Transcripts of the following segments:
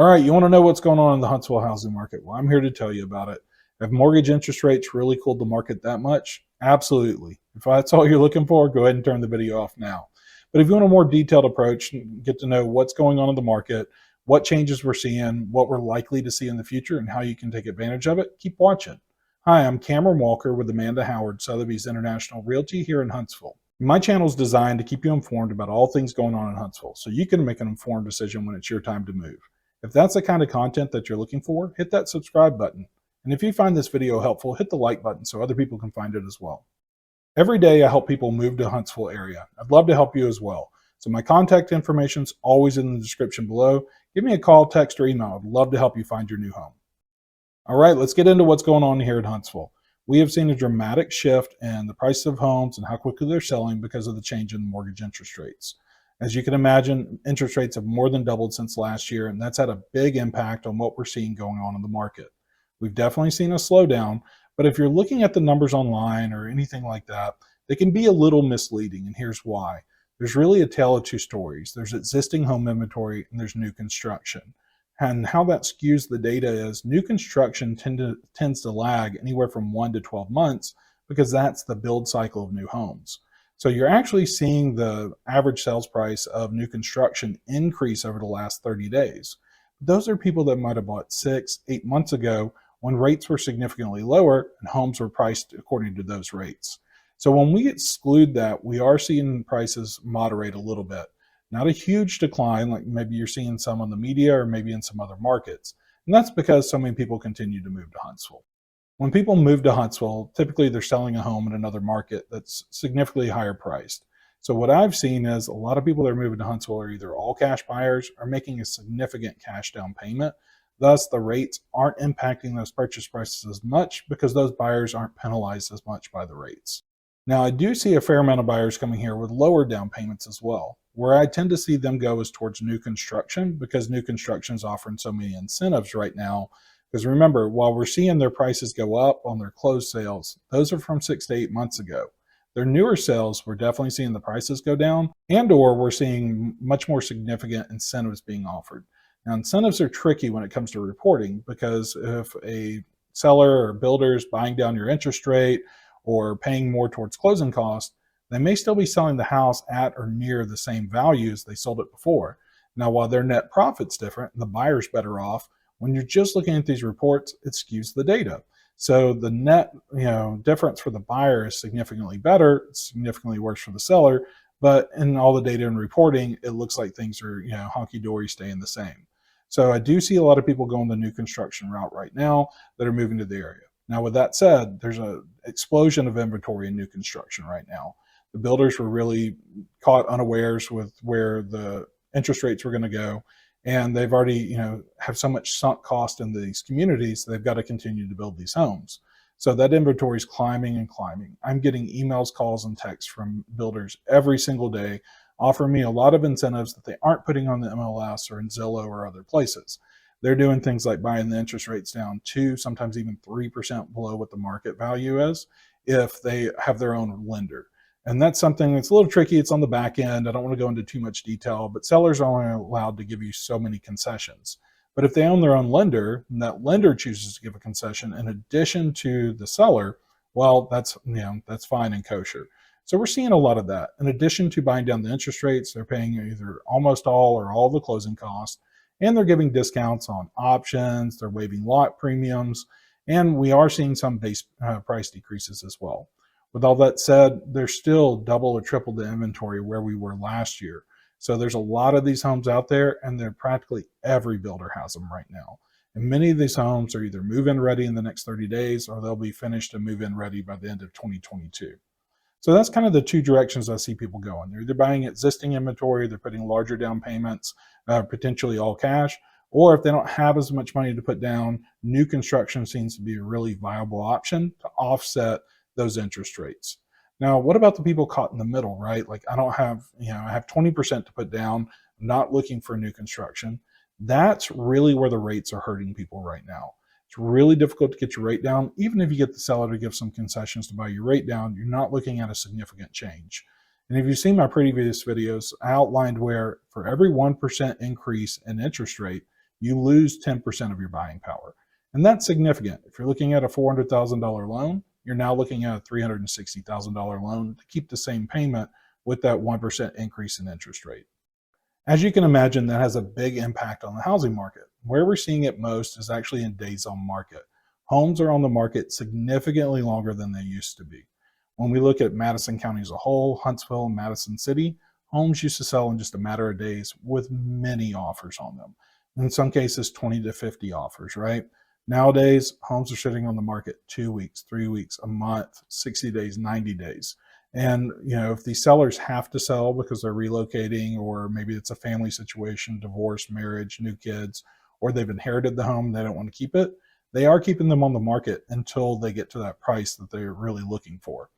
All right, you want to know what's going on in the Huntsville housing market? Well, I'm here to tell you about it. Have mortgage interest rates really cooled the market that much? Absolutely. If that's all you're looking for, go ahead and turn the video off now. But if you want a more detailed approach, get to know what's going on in the market, what changes we're seeing, what we're likely to see in the future, and how you can take advantage of it, keep watching. Hi, I'm Cameron Walker with Amanda Howard, Sotheby's International Realty here in Huntsville. My channel is designed to keep you informed about all things going on in Huntsville so you can make an informed decision when it's your time to move. If that's the kind of content that you're looking for, hit that subscribe button. And if you find this video helpful, hit the like button so other people can find it as well. Every day I help people move to Huntsville area. I'd love to help you as well. So my contact information is always in the description below. Give me a call, text, or email. I'd love to help you find your new home. All right, let's get into what's going on here at Huntsville. We have seen a dramatic shift in the price of homes and how quickly they're selling because of the change in mortgage interest rates. As you can imagine, interest rates have more than doubled since last year, and that's had a big impact on what we're seeing going on in the market. We've definitely seen a slowdown, but if you're looking at the numbers online or anything like that, they can be a little misleading, and here's why. There's really a tale of two stories. There's existing home inventory and there's new construction. And how that skews the data is new construction tends to lag anywhere from 1 to 12 months because that's the build cycle of new homes. So you're actually seeing the average sales price of new construction increase over the last 30 days. Those are people that might have bought 6, 8 months ago when rates were significantly lower and homes were priced according to those rates. So when we exclude that, we are seeing prices moderate a little bit. Not a huge decline like maybe you're seeing some on the media or maybe in some other markets. And that's because so many people continue to move to Huntsville. When people move to Huntsville, typically they're selling a home in another market that's significantly higher priced. So what I've seen is a lot of people that are moving to Huntsville are either all cash buyers or making a significant cash down payment. Thus, the rates aren't impacting those purchase prices as much because those buyers aren't penalized as much by the rates. Now, I do see a fair amount of buyers coming here with lower down payments as well. Where I tend to see them go is towards new construction because new construction is offering so many incentives right now. Because remember, while we're seeing their prices go up on their closed sales, those are from 6 to 8 months ago. Their newer sales, we're definitely seeing the prices go down, and or we're seeing much more significant incentives being offered. Now, incentives are tricky when it comes to reporting because if a seller or builder is buying down your interest rate or paying more towards closing costs, they may still be selling the house at or near the same value as they sold it before. Now, while their net profit's different and the buyer's better off, when you're just looking at these reports, it skews the data. So the net difference for the buyer is significantly better, it's significantly worse for the seller, but in all the data and reporting, it looks like things are honky-dory staying the same. So I do see a lot of people going the new construction route right now that are moving to the area. Now, with that said, there's an explosion of inventory in new construction right now. The builders were really caught unawares with where the interest rates were going to go. And they've already, have so much sunk cost in these communities, they've got to continue to build these homes. So that inventory is climbing and climbing. I'm getting emails, calls, and texts from builders every single day offering me a lot of incentives that they aren't putting on the MLS or in Zillow or other places. They're doing things like buying the interest rates down 2, sometimes even 3% below what the market value is if they have their own lender. And that's something that's a little tricky. It's on the back end. I don't want to go into too much detail, but sellers are only allowed to give you so many concessions. But if they own their own lender and that lender chooses to give a concession in addition to the seller, well, that's fine and kosher. So we're seeing a lot of that. In addition to buying down the interest rates, they're paying either almost all or all the closing costs, and they're giving discounts on options. They're waiving lot premiums, and we are seeing some base price decreases as well. With all that said, there's still double or triple the inventory where we were last year. So there's a lot of these homes out there, and they're practically every builder has them right now. And many of these homes are either move-in ready in the next 30 days, or they'll be finished and move-in ready by the end of 2022. So that's kind of the two directions I see people going. They're either buying existing inventory, they're putting larger down payments, potentially all cash, or if they don't have as much money to put down, new construction seems to be a really viable option to offset those interest rates. Now, what about the people caught in the middle, right? Like I don't have, I have 20% to put down, I'm not looking for new construction. That's really where the rates are hurting people right now. It's really difficult to get your rate down. Even if you get the seller to give some concessions to buy your rate down, you're not looking at a significant change. And if you've seen my previous videos, I outlined where for every 1% increase in interest rate, you lose 10% of your buying power. And that's significant. If you're looking at a $400,000 loan, you're now looking at a $360,000 loan to keep the same payment with that 1% increase in interest rate. As you can imagine, that has a big impact on the housing market. Where we're seeing it most is actually in days on market. Homes are on the market significantly longer than they used to be. When we look at Madison County as a whole, Huntsville and Madison City, homes used to sell in just a matter of days with many offers on them. In some cases, 20 to 50 offers, right? Nowadays, homes are sitting on the market 2 weeks, 3 weeks, a month, 60 days, 90 days. And if these sellers have to sell because they're relocating, or maybe it's a family situation, divorce, marriage, new kids, or they've inherited the home, they don't want to keep it, they are keeping them on the market until they get to that price that they're really looking for.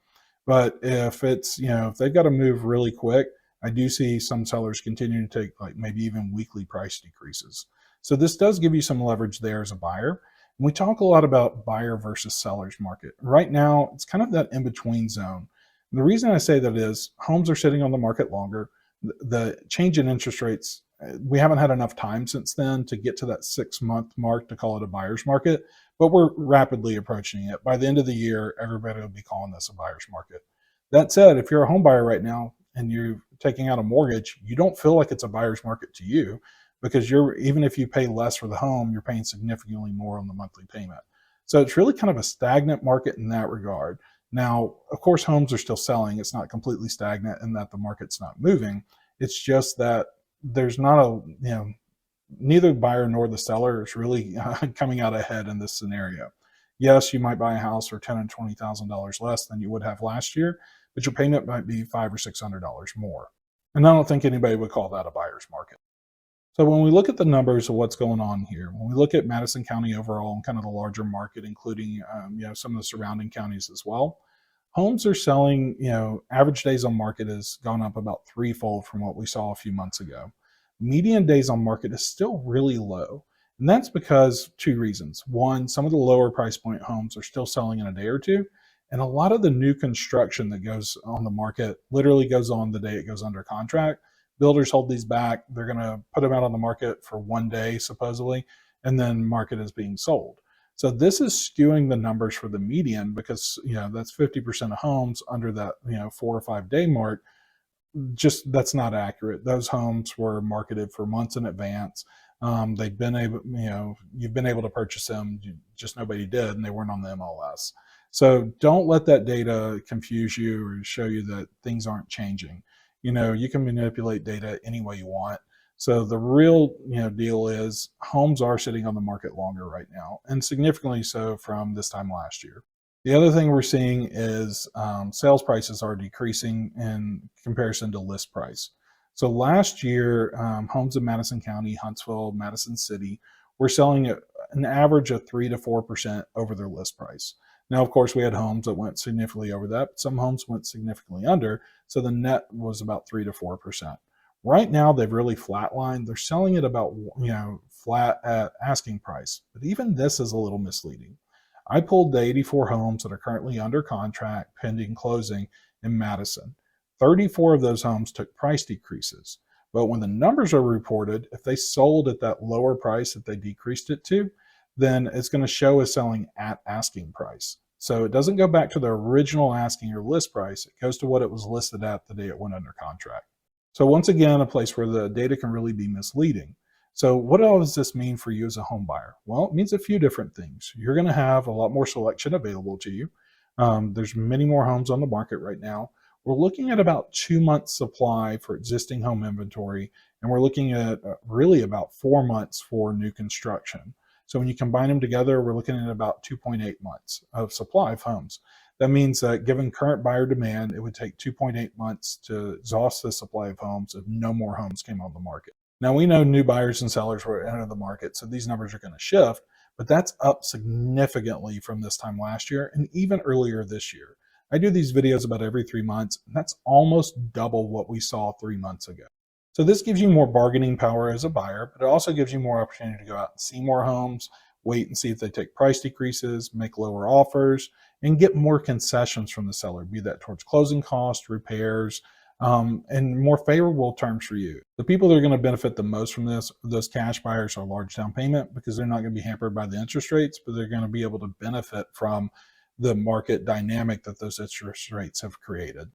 But if it's, if they've got to move really quick, I do see some sellers continuing to take like maybe even weekly price decreases. So this does give you some leverage there as a buyer. And we talk a lot about buyer versus seller's market. Right now, it's kind of that in-between zone. And the reason I say that is homes are sitting on the market longer. The change in interest rates, we haven't had enough time since then to get to that 6-month mark to call it a buyer's market, but we're rapidly approaching it. By the end of the year, everybody will be calling this a buyer's market. That said, if you're a home buyer right now and you're taking out a mortgage, you don't feel like it's a buyer's market to you, because even if you pay less for the home, you're paying significantly more on the monthly payment. So it's really kind of a stagnant market in that regard. Now, of course, homes are still selling. It's not completely stagnant in that the market's not moving. It's just that there's not neither the buyer nor the seller is really coming out ahead in this scenario. Yes, you might buy a house for $10,000 and $20,000 less than you would have last year, but your payment might be $500 or $600 more. And I don't think anybody would call that a buyer's market. So when we look at the numbers of what's going on here, when we look at Madison County overall and kind of the larger market, including some of the surrounding counties as well, homes are selling, average days on market has gone up about threefold from what we saw a few months ago. Median days on market is still really low. And that's because two reasons. One, some of the lower price point homes are still selling in a day or two. And a lot of the new construction that goes on the market literally goes on the day it goes under contract. Builders hold these back. They're going to put them out on the market for one day, supposedly, and then market is being sold. So this is skewing the numbers for the median, because that's 50% of homes under that 4 or 5 day mark. Just that's not accurate. Those homes were marketed for months in advance. They've been able, you've been able to purchase them, just nobody did, and they weren't on the MLS. So don't let that data confuse you or show you that things aren't changing. You can manipulate data any way you want. So the real deal is homes are sitting on the market longer right now, and significantly so from this time last year. The other thing we're seeing is sales prices are decreasing in comparison to list price. So last year, homes in Madison County, Huntsville, Madison City were selling at an average of 3 to 4% over their list price. Now, of course, we had homes that went significantly over that, but some homes went significantly under, so the net was about 3 to 4%. Right now, they've really flatlined. They're selling it about flat at asking price, but even this is a little misleading. I pulled the 84 homes that are currently under contract pending closing in Madison. 34 of those homes took price decreases, but when the numbers are reported, if they sold at that lower price that they decreased it to, then it's going to show as selling at asking price. So it doesn't go back to the original asking or list price. It goes to what it was listed at the day it went under contract. So once again, a place where the data can really be misleading. So what all does this mean for you as a home buyer? Well, it means a few different things. You're going to have a lot more selection available to you. There's many more homes on the market right now. We're looking at about 2 months supply for existing home inventory, and we're looking at really about 4 months for new construction. So when you combine them together, we're looking at about 2.8 months of supply of homes. That means that given current buyer demand, it would take 2.8 months to exhaust the supply of homes if no more homes came on the market. Now, we know new buyers and sellers were entering the market, so these numbers are going to shift, but that's up significantly from this time last year and even earlier this year. I do these videos about every 3 months, and that's almost double what we saw 3 months ago. So this gives you more bargaining power as a buyer, but it also gives you more opportunity to go out and see more homes, wait and see if they take price decreases, make lower offers, and get more concessions from the seller, be that towards closing costs, repairs, and more favorable terms for you. The people that are going to benefit the most from this, those cash buyers, are large down payment, because they're not going to be hampered by the interest rates, but they're going to be able to benefit from the market dynamic that those interest rates have created.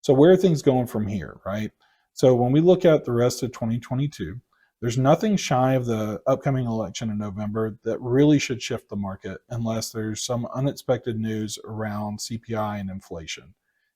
So where are things going from here, right? So when we look at the rest of 2022, there's nothing shy of the upcoming election in November that really should shift the market, unless there's some unexpected news around CPI and inflation.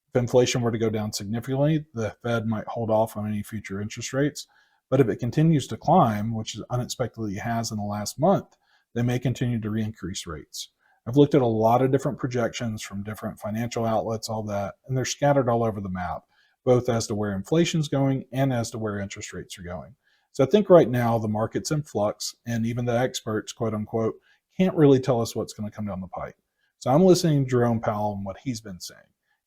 If inflation were to go down significantly, the Fed might hold off on any future interest rates. But if it continues to climb, which it unexpectedly has in the last month, they may continue to increase rates. I've looked at a lot of different projections from different financial outlets, all that, and they're scattered all over the map, both as to where inflation's going and as to where interest rates are going. So I think right now the market's in flux, and even the experts, quote unquote, can't really tell us what's going to come down the pike. So I'm listening to Jerome Powell and what he's been saying.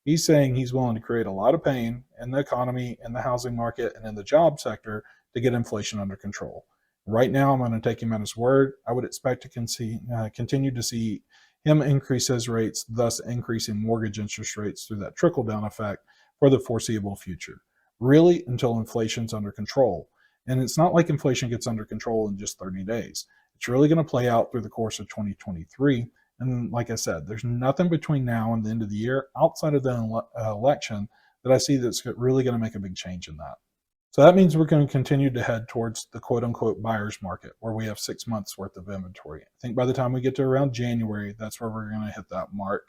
He's saying he's willing to create a lot of pain in the economy, in the housing market, and in the job sector to get inflation under control. Right now, I'm going to take him at his word. I would expect to continue to see him increase his rates, thus increasing mortgage interest rates through that trickle-down effect for the foreseeable future, really until inflation's under control. And it's not like inflation gets under control in just 30 days. It's really going to play out through the course of 2023. And like I said, there's nothing between now and the end of the year outside of the election that I see that's really going to make a big change in that. So that means we're going to continue to head towards the quote unquote buyer's market, where we have 6 months worth of inventory. I think by the time we get to around January, that's where we're going to hit that mark.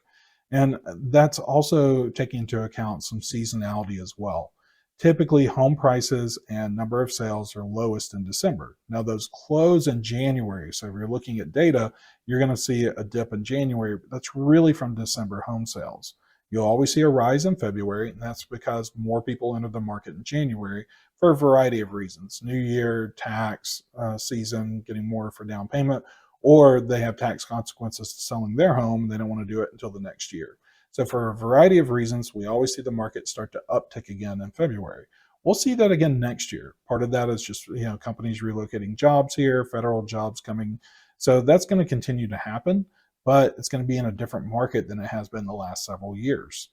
And that's also taking into account some seasonality as well. Typically, home prices and number of sales are lowest in December. Now, those close in January. So if you're looking at data, you're going to see a dip in January, but that's really from December home sales. You'll always see a rise in February, and that's because more people enter the market in January for a variety of reasons. New year, tax season, getting more for down payment, or they have tax consequences to selling their home. They don't want to do it until the next year. So for a variety of reasons, we always see the market start to uptick again in February. We'll see that again next year. Part of that is just, companies relocating jobs here, federal jobs coming. So that's going to continue to happen, but it's going to be in a different market than it has been the last several years.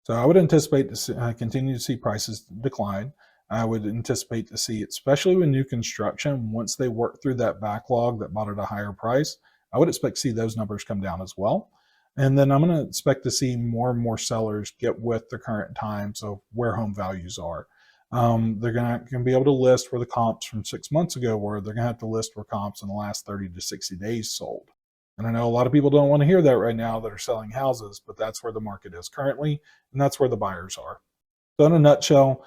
So I would anticipate to continue to see prices decline. I would anticipate to see, especially with new construction, once they work through that backlog that bought at a higher price, I would expect to see those numbers come down as well. And then I'm going to expect to see more and more sellers get with the current times of where home values are. They're going to be able to list where the comps from 6 months ago were. They're going to have to list where comps in the last 30 to 60 days sold. And I know a lot of people don't want to hear that right now that are selling houses, but that's where the market is currently, and that's where the buyers are. So in a nutshell,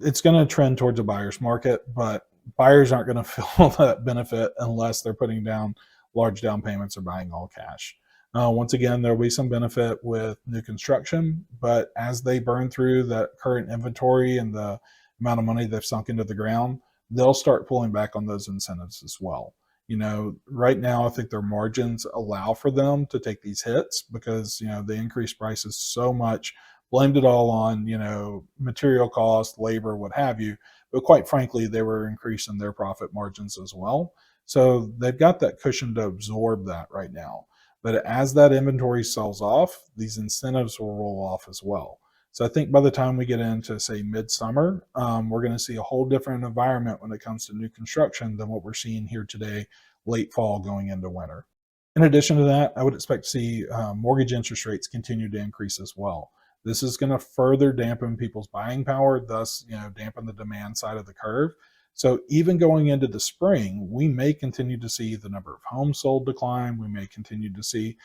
it's going to trend towards a buyer's market, but buyers aren't going to feel that benefit unless they're putting down large down payments or buying all cash. Once again, there will be some benefit with new construction, but as they burn through that current inventory and the amount of money they've sunk into the ground, they'll start pulling back on those incentives as well. Right now, I think their margins allow for them to take these hits because, they increased prices so much, blamed it all on, material cost, labor, what have you. But quite frankly, they were increasing their profit margins as well. So they've got that cushion to absorb that right now. But as that inventory sells off, these incentives will roll off as well. So I think by the time we get into, say, midsummer, we're going to see a whole different environment when it comes to new construction than what we're seeing here today, late fall going into winter. In addition to that, I would expect to see mortgage interest rates continue to increase as well. This is going to further dampen people's buying power, thus, dampen the demand side of the curve. So even going into the spring, we may continue to see the number of homes sold decline. We may continue to see,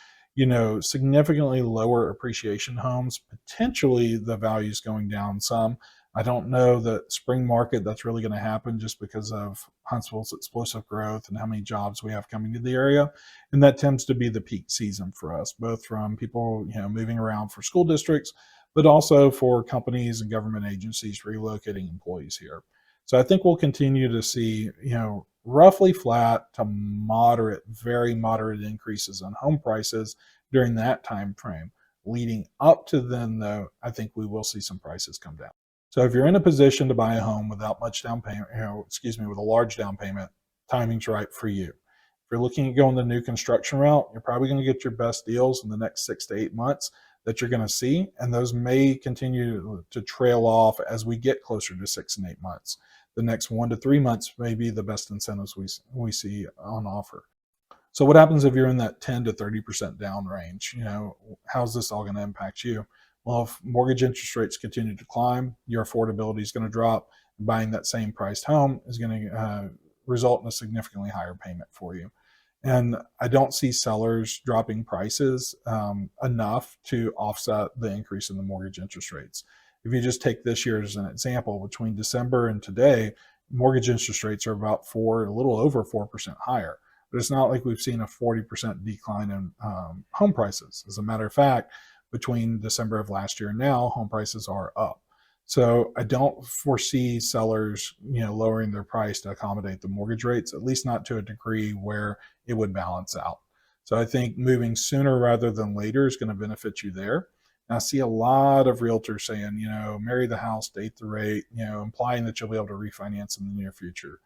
significantly lower appreciation homes, potentially the values going down some. I don't know that spring market that's really going to happen just because of Huntsville's explosive growth and how many jobs we have coming to the area. And that tends to be the peak season for us, both from people, moving around for school districts, but also for companies and government agencies relocating employees here. So I think we'll continue to see, roughly flat to moderate, very moderate increases on home prices during that time frame. Leading up to then, though, I think we will see some prices come down. So if you're in a position to buy a home without much down payment, with a large down payment, timing's right for you. If you're looking at going the new construction route, you're probably going to get your best deals in the next 6 to 8 months. that you're going to see, and those may continue to trail off as we get closer to 6 and 8 months. The next 1 to 3 months may be the best incentives we see on offer. So what happens if you're in that 10 to 30% down range? How's this all going to impact you? Well, if mortgage interest rates continue to climb, your affordability is going to drop. Buying that same priced home is going to result in a significantly higher payment for you. And I don't see sellers dropping prices enough to offset the increase in the mortgage interest rates. If you just take this year as an example, between December and today, mortgage interest rates are about a little over 4% higher. But it's not like we've seen a 40% decline in home prices. As a matter of fact, between December of last year and now, home prices are up. So I don't foresee sellers, lowering their price to accommodate the mortgage rates, at least not to a degree where it would balance out. So I think moving sooner rather than later is going to benefit you there. And I see a lot of realtors saying, marry the house, date the rate, implying that you'll be able to refinance in the near future.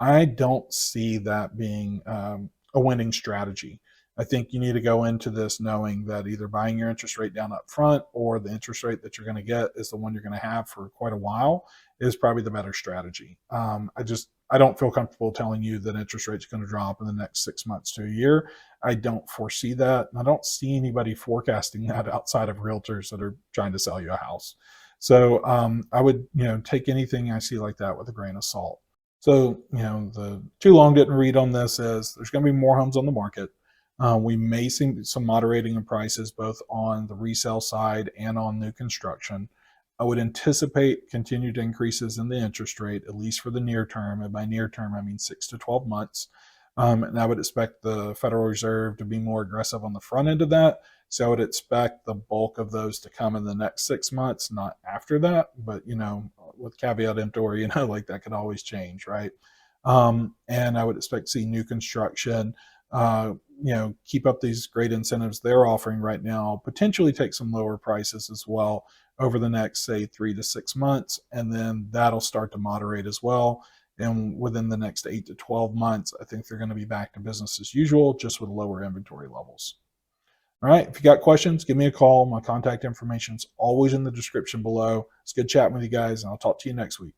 I don't see that being a winning strategy. I think you need to go into this knowing that either buying your interest rate down up front or the interest rate that you're going to get is the one you're going to have for quite a while is probably the better strategy. I don't feel comfortable telling you that interest rate's going to drop in the next 6 months to a year. I don't foresee that. And I don't see anybody forecasting that outside of realtors that are trying to sell you a house. So I would, take anything I see like that with a grain of salt. So, the too long didn't read on this is there's going to be more homes on the market. We may see some moderating in prices both on the resale side and on new construction. I would anticipate continued increases in the interest rate, at least for the near term. And by near term, I mean 6 to 12 months. And I would expect the Federal Reserve to be more aggressive on the front end of that. So I would expect the bulk of those to come in the next 6 months, not after that. But, with caveat emptor, like that could always change, right? And I would expect to see new construction, keep up these great incentives they're offering right now, potentially take some lower prices as well over the next, say, 3 to 6 months. And then that'll start to moderate as well. And within the next 8 to 12 months, I think they're going to be back to business as usual, just with lower inventory levels. All right. If you got questions, give me a call. My contact information is always in the description below. It's good chatting with you guys, and I'll talk to you next week.